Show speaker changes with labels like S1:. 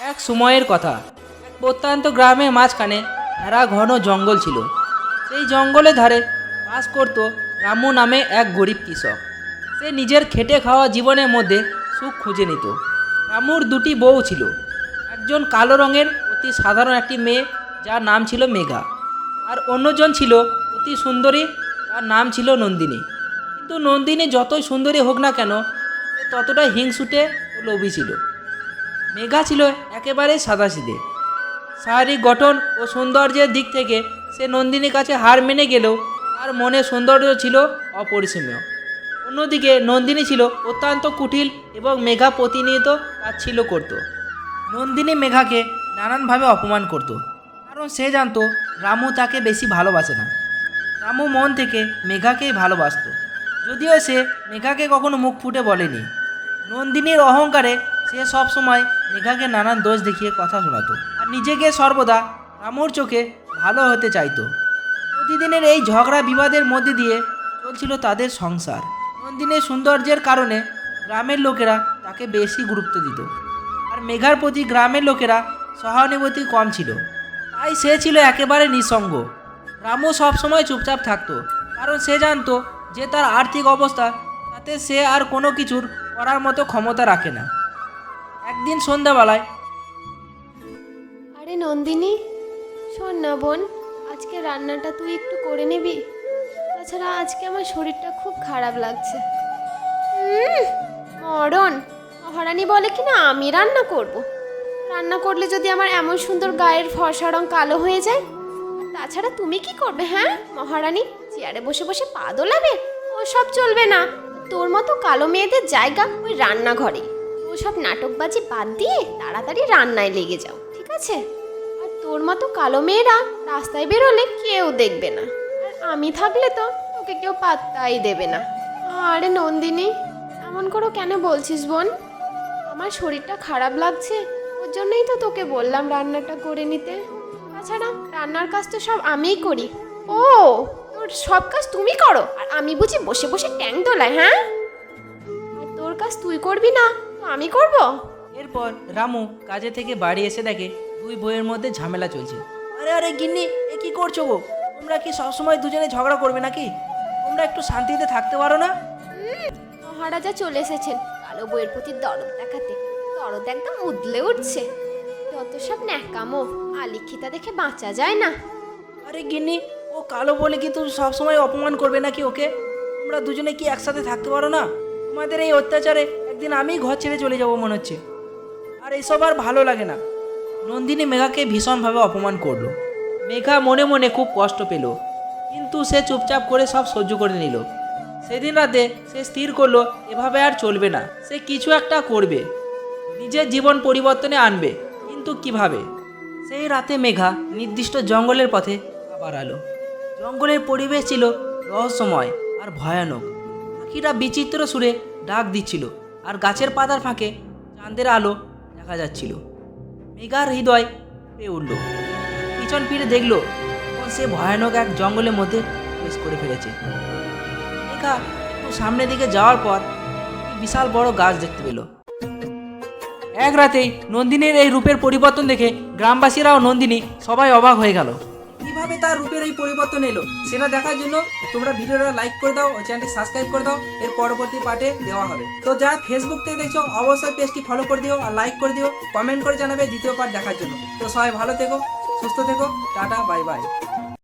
S1: এক সময়ের কথা, এক প্রত্যন্ত গ্রামে মাঝখানে ঘেরা ঘন জঙ্গল ছিল। সেই জঙ্গলের ধারে বাস করত রামু নামে এক গরিব কৃষক। সে নিজের খেটে খাওয়া জীবনের মধ্যে সুখ খুঁজে নিত। রামুর দুটি বউ ছিল, একজন কালো রঙের অতি সাধারণ একটি মেয়ে যার নাম ছিল মেঘা, আর অন্যজন ছিল অতি সুন্দরী, তার নাম ছিল নন্দিনী। কিন্তু নন্দিনী যতই সুন্দরী হোক না কেন, সে ততটাই হিংসুটে ও লোভী ছিল। মেঘা ছিল একেবারে সাদাসিধে। শারীরিক গঠন ও সৌন্দর্যের দিক থেকে সে নন্দিনীর কাছে হার মেনে গেলেও তার মনে সৌন্দর্য ছিল অপরিসীম। অন্যদিকে নন্দিনী ছিল অত্যন্ত কুটিল এবং মেঘা প্রতিনিয়ত তাচ্ছিল্য করত। নন্দিনী মেঘাকে নানানভাবে অপমান করত, কারণ সে জানতো রামু তাকে বেশি ভালোবাসে না। রামু মন থেকে মেঘাকেই ভালোবাসত, যদিও সে মেঘাকে কখনো মুখ ফুটে বলেনি। নন্দিনীর অহংকারে সে সবসময় মেঘাকে নানান দোষ দেখিয়ে কথা শোনাতো আর নিজেকে সর্বদা রামুর চোখে ভালো হতে চাইতো। প্রতিদিনের এই ঝগড়া বিবাদের মধ্যে দিয়ে চলছিল তাদের সংসার। নন্দিনীর সৌন্দর্যের কারণে গ্রামের লোকেরা তাকে বেশি গুরুত্ব দিত, আর মেঘার প্রতি গ্রামের লোকেরা সহানুভূতি কম ছিল। তাই সে ছিল একেবারে নিঃসঙ্গ। রামু সবসময় চুপচাপ থাকতো, কারণ সে জানতো যে তার আর্থিক অবস্থা তাতে সে আর কোনো কিছুর করার মতো ক্ষমতা রাখে না। একদিন সন্ধ্যাবেলায়,
S2: আরে নন্দিনী, শোন না বোন, আজকে রান্নাটা তুই একটু করে নিবি। তাছাড়া আজকে আমার শরীরটা খুব খারাপ লাগছে। মরণ, মহারানী বলে কি না আমি রান্না করব। রান্না করলে যদি আমার এমন সুন্দর গায়ের ফর্সা রং কালো হয়ে যায়। আর তাছাড়া তুমি কি করবে? হ্যাঁ মহারানী, চেয়ারে বসে বসে পা দোলাবে? ওসব চলবে না। তোর মতো কালো মেয়েদের জায়গা ওই রান্নাঘরে। ওসব নাটকবাজি বাদ দিয়ে তাড়াতাড়ি রান্নায় লেগে যাও, ঠিক আছে? আর তোর মতো কালো মেয়েরা রাস্তায় বেরোলে কেউ দেখবে না, আর আমি থাকলে তো তোকে কেউ পাত্তাই দেবে না। আরে নন্দিনী, এমন করো কেন বলছিস বোন? আমার শরীরটা খারাপ লাগছে, ওর জন্যই তো তোকে বললাম রান্নাটা করে নিতে। তাছাড়া রান্নার কাজ তো সব আমিই করি। ও, তোর সব কাজ তুমি করো আর আমি বুঝি বসে বসে ট্যাং দোলাই? হ্যাঁ, আর তোর কাজ তুই করবি না তো আমি করব?
S1: এরপর রামু কাজে থেকে বাড়ি এসে দেখে দুই বইয়ের মধ্যে ঝামেলা চলছে। আরে আরে গিন্নি, এ কি করছো গো? তোমরা কি সবসময় দুজনে ঝগড়া করবে নাকি? তোমরা একটু শান্তিতে থাকতে পারো না?
S2: মহারাজা চলে এসেছেন কালো বইয়ের প্রতি দরদ দেখাতে। দরদ একদম উদলে উঠছে। যত সব ন্যাকামো, আলিখিতা দেখে বাঁচা যায় না।
S1: আরে গিন্নি, ও কালো বলে কি তুমি সবসময় অপমান করবে নাকি ওকে? তোমরা দুজনে কি একসাথে থাকতে পারো না? তোমাদের এই অত্যাচারে একদিন আমি ঘর ছেড়ে চলে যাব মনে হচ্ছে। আর এসব আর ভালো লাগে না। নন্দিনী মেঘাকে ভীষণভাবে অপমান করলো। মেঘা মনে মনে খুব কষ্ট পেল, কিন্তু সে চুপচাপ করে সব সহ্য করে নিল। সেদিন রাতে সে স্থির করলো এভাবে আর চলবে না। সে কিছু একটা করবে, নিজের জীবন পরিবর্তনে আনবে, কিন্তু কিভাবে? সেই রাতে মেঘা নির্দিষ্ট জঙ্গলের পথে আবার এলো। জঙ্গলের পরিবেশ ছিল রহস্যময় আর ভয়ানক। পাখিরা বিচিত্র সুরে ডাক দিচ্ছিল, আর গাছের পাতার ফাঁকে চাঁদের আলো দেখা যাচ্ছিল। মেঘার হৃদয় পেয়ে উঠল। পিছন ফিরে দেখলো তখন সে ভয়ানক এক জঙ্গলের মধ্যে প্রবেশ করে ফেলেছে। মেঘা একটু সামনের দিকে যাওয়ার পর একটি বিশাল বড় গাছ দেখতে পেল। এক রাতেই নন্দিনীর এই রূপের পরিবর্তন দেখে গ্রামবাসীরা ও নন্দিনী সবাই অবাক হয়ে গেল। কিভাবে তার রূপের এই পরিবর্তন এলো সেটা দেখার জন্য তোমরা ভিডিওটা লাইক করে দাও ও চ্যানেলটি সাবস্ক্রাইব করে দাও। এর পরবর্তী পার্টে দেওয়া হবে। তো যারা ফেসবুক থেকে দেখছো অবশ্যই পেজটি ফলো করে দিও আর লাইক করে দিও, কমেন্ট করে জানাবে দ্বিতীয় পার্ট দেখার জন্য। তো সবাই ভালো থেকো, সুস্থ থেকো, টাটা, বাই বাই।